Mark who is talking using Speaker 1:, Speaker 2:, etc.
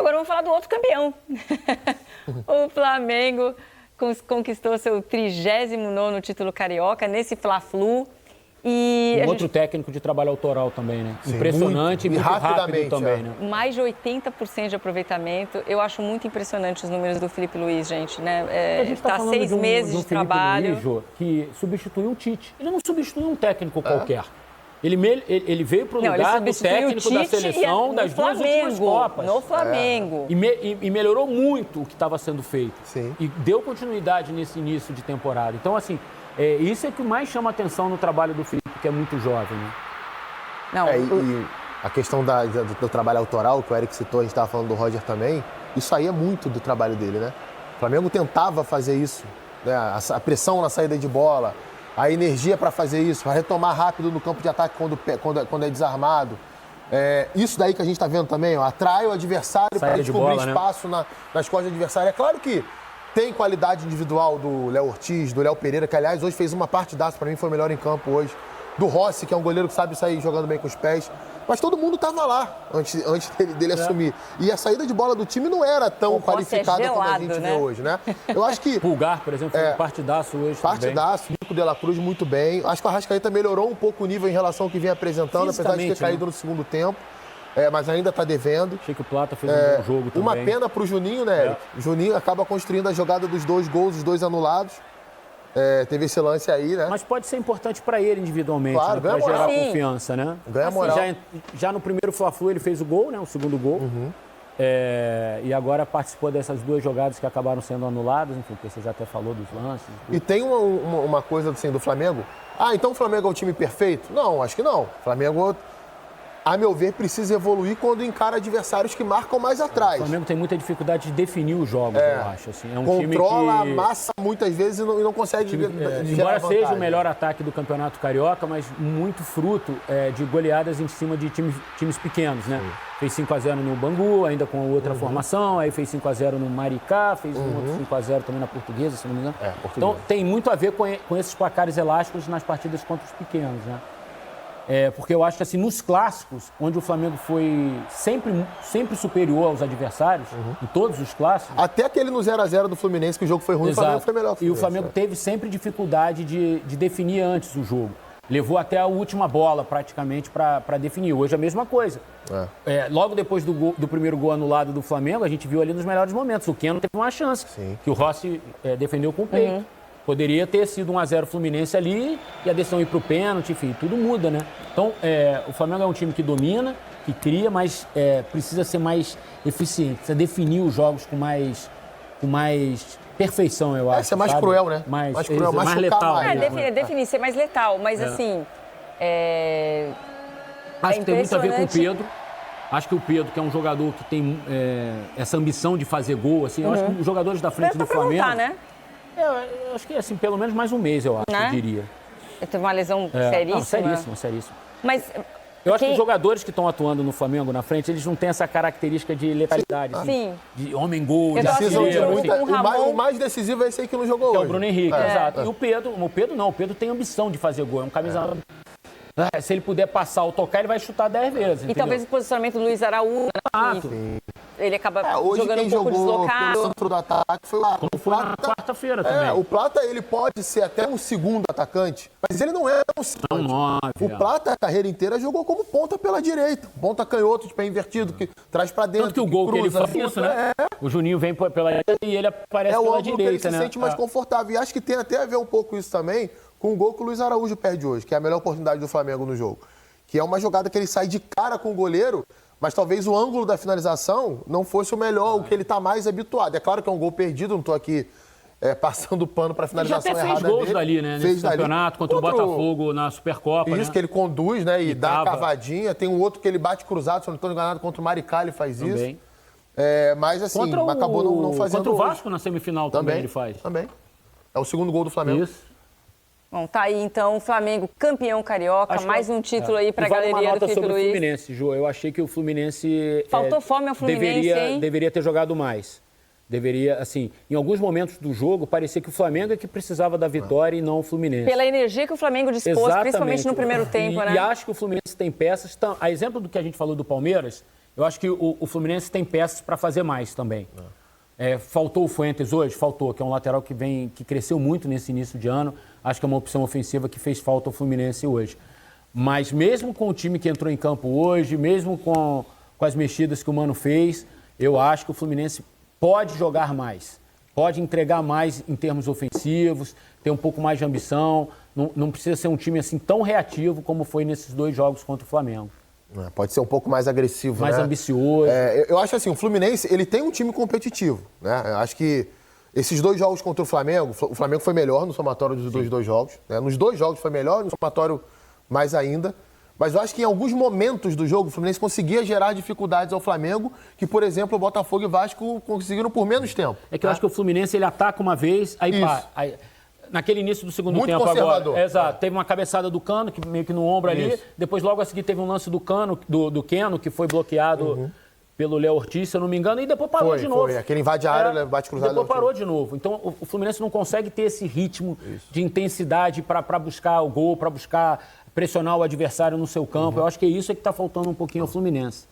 Speaker 1: Agora vamos falar do outro campeão. O Flamengo conquistou seu 39º título carioca nesse Fla-Flu. E
Speaker 2: outro técnico de trabalho autoral também, né? Sim, impressionante e muito rápido também, né?
Speaker 1: Mais de 80% de aproveitamento. Eu acho muito impressionante os números do Felipe Luiz, gente, né? Tá 6 meses de trabalho.
Speaker 2: Luiz, Jô, que substituiu o Tite. Ele não substituiu um técnico qualquer. Ele veio para o lugar do técnico da seleção das duas últimas Copas.
Speaker 1: No Flamengo.
Speaker 2: E melhorou muito o que estava sendo feito.
Speaker 3: Sim.
Speaker 2: E deu continuidade nesse início de temporada. Então, assim, isso é que mais chama atenção no trabalho do Felipe, que é muito jovem, né?
Speaker 1: Não,
Speaker 3: e a questão do trabalho autoral, que o Eric citou, a gente estava falando do Roger também, isso aí é muito do trabalho dele, né? O Flamengo tentava fazer isso, né? A pressão na saída de bola, a energia para fazer isso, para retomar rápido no campo de ataque quando é desarmado. Isso daí que a gente está vendo também, ó, atrai o adversário para descobrir espaço, né? nas costas do adversário. É claro que tem qualidade individual do Léo Ortiz, do Léo Pereira, que aliás hoje fez uma partidaça, para mim foi o melhor em campo hoje. Do Rossi, que é um goleiro que sabe sair jogando bem com os pés. Mas todo mundo estava lá antes dele assumir. E a saída de bola do time não era tão qualificada como a gente vê hoje, né? Eu acho que...
Speaker 2: Pulgar, por exemplo, foi um partidaço hoje.
Speaker 3: Partidaço, Nico de la Cruz muito bem. Acho que o Arrascaeta melhorou um pouco o nível em relação ao que vinha apresentando, apesar de ter caído no segundo tempo. Mas ainda está devendo.
Speaker 2: Achei que o Plata fez um bom jogo também.
Speaker 3: Uma pena para o Juninho, né, Eric? O Juninho acaba construindo a jogada dos 2 gols, os 2 anulados. Teve esse lance aí, né?
Speaker 2: Mas pode ser importante para ele individualmente,
Speaker 3: claro,
Speaker 2: né? Para gerar confiança, né?
Speaker 3: Ganha moral.
Speaker 2: Já no primeiro Fla-Flu ele fez o gol, né? O segundo gol. E agora participou dessas 2 jogadas que acabaram sendo anuladas, enfim, porque você já até falou dos lances.
Speaker 3: E tem uma coisa assim do Flamengo. Então o Flamengo é o time perfeito? Não, acho que não. O Flamengo, a meu ver, precisa evoluir quando encara adversários que marcam mais atrás.
Speaker 2: O Flamengo tem muita dificuldade de definir os jogos, eu acho. Assim. É um
Speaker 3: controla
Speaker 2: time que...
Speaker 3: a massa muitas vezes e não consegue
Speaker 2: embora seja o melhor ataque do Campeonato Carioca, mas muito fruto de goleadas em cima de times pequenos, né? Sim. Fez 5-0 no Bangu, ainda com outra formação, aí fez 5-0 no Maricá, fez um outro 5-0 também na Portuguesa, se não me engano. Então tem muito a ver com esses placares elásticos nas partidas contra os pequenos, né? Porque eu acho que assim, nos clássicos, onde o Flamengo foi sempre superior aos adversários, em todos os clássicos...
Speaker 3: Até aquele no 0-0 do Fluminense, que o jogo foi ruim,
Speaker 2: exato.
Speaker 3: O Flamengo foi melhor que o Fluminense.
Speaker 2: E o Flamengo teve sempre dificuldade de definir antes o jogo. Levou até a última bola, praticamente, para definir. Hoje é a mesma coisa. Logo depois do primeiro gol anulado do Flamengo, a gente viu ali nos melhores momentos. O Keno teve uma chance, que o Rossi defendeu com o peito. Poderia ter sido 1-0 Fluminense ali e a decisão ir para o pênalti, enfim, tudo muda, né? Então, o Flamengo é um time que domina, que cria, mas precisa ser mais eficiente, precisa definir os jogos com mais perfeição, eu acho.
Speaker 3: Ser mais cruel, né?
Speaker 2: Mais cruel, mais letal.
Speaker 1: Definir, ser mais letal, mas assim...
Speaker 2: Acho que tem muito a ver com o Pedro. Acho que o Pedro, que é um jogador que tem essa ambição de fazer gol, assim, eu acho que os jogadores da frente do Flamengo...
Speaker 1: né?
Speaker 2: Eu acho que, assim, pelo menos mais um mês, eu acho, eu diria.
Speaker 1: Ele teve uma lesão seríssima.
Speaker 2: Não, seríssima.
Speaker 1: Mas...
Speaker 2: Eu acho que os jogadores que estão atuando no Flamengo na frente, eles não têm essa característica de letalidade.
Speaker 1: Sim.
Speaker 2: De homem-gol, de
Speaker 3: o mais decisivo é esse aí que não jogou hoje.
Speaker 2: É o Bruno Henrique, exato. E o Pedro tem ambição de fazer gol, é um camisa... Se ele puder passar ou tocar, ele vai chutar 10 vezes.
Speaker 1: E talvez o posicionamento do Luiz Araújo, ele acaba jogando um pouco deslocado.
Speaker 3: Pelo centro do ataque foi o
Speaker 2: Plata. Na quarta-feira também.
Speaker 3: O Plata, ele pode ser até um segundo atacante, mas ele não é um segundo. O Plata, a carreira inteira, jogou como ponta pela direita. Ponta canhoto, de pé invertido, que traz pra dentro.
Speaker 2: Tanto que o gol cruza, que ele faz isso, né? O Juninho vem pela direita e ele aparece pela direita,
Speaker 3: ele se sente mais confortável. E acho que tem até a ver um pouco isso também com o gol que o Luiz Araújo perde hoje, que é a melhor oportunidade do Flamengo no jogo. Que é uma jogada que ele sai de cara com o goleiro, mas talvez o ângulo da finalização não fosse o melhor, o que ele está mais habituado. É claro que é um gol perdido, não estou aqui passando pano para a finalização errada dele.
Speaker 2: Já fez gols dali, né? Nesse campeonato, contra o Botafogo na Supercopa.
Speaker 3: Isso, né? Que ele conduz, né? E dá a cavadinha. Tem um outro que ele bate cruzado, se eu não estou enganado, contra o Maricá, ele faz também. Isso. Mas assim, acabou não fazendo.
Speaker 2: Contra o Vasco na semifinal também ele faz.
Speaker 3: Também. É o segundo gol do Flamengo.
Speaker 2: Isso.
Speaker 1: Bom, tá aí então o Flamengo campeão carioca, acho mais um título aí para a galeria do Felipe Luiz.
Speaker 2: O Fluminense, Jô. Eu achei que o Fluminense
Speaker 1: faltou fome ao Fluminense,
Speaker 2: deveria ter jogado mais. Deveria, assim, em alguns momentos do jogo, parecia que o Flamengo é que precisava da vitória e não o Fluminense.
Speaker 1: Pela energia que o Flamengo dispôs, principalmente no primeiro tempo, né?
Speaker 2: E acho que o Fluminense tem peças, a exemplo do que a gente falou do Palmeiras, Eu acho que o Fluminense tem peças para fazer mais também. Faltou o Fuentes hoje? Faltou, que é um lateral que cresceu muito nesse início de ano. Acho que é uma opção ofensiva que fez falta ao Fluminense hoje. Mas mesmo com o time que entrou em campo hoje, mesmo com as mexidas que o Mano fez, eu acho que o Fluminense pode jogar mais. Pode entregar mais em termos ofensivos, ter um pouco mais de ambição. Não precisa ser um time assim tão reativo como foi nesses 2 jogos contra o Flamengo.
Speaker 3: Pode ser um pouco mais agressivo,
Speaker 2: mais
Speaker 3: né?
Speaker 2: ambicioso.
Speaker 3: Eu acho assim, o Fluminense, ele tem um time competitivo, né? Eu acho que esses 2 jogos contra o Flamengo foi melhor no somatório dos dois jogos, né? Nos 2 jogos foi melhor, no somatório mais ainda. Mas eu acho que em alguns momentos do jogo o Fluminense conseguia gerar dificuldades ao Flamengo, que, por exemplo, o Botafogo e Vasco conseguiram por menos tempo.
Speaker 2: É que eu acho que o Fluminense ele ataca uma vez, aí pá. Naquele início do segundo
Speaker 3: muito
Speaker 2: tempo
Speaker 3: conservador.
Speaker 2: agora. Exato. Teve uma cabeçada do Cano, que meio que no ombro ali. Depois, logo a seguir, teve um lance do Cano, do Keno, que foi bloqueado pelo Léo Ortiz, se eu não me engano, e depois parou de novo.
Speaker 3: Aquele invade a área, bate cruzado.
Speaker 2: Depois parou de novo. Então, o Fluminense não consegue ter esse ritmo de intensidade para buscar o gol, para buscar pressionar o adversário no seu campo. Eu acho que é isso que está faltando um pouquinho ao Fluminense.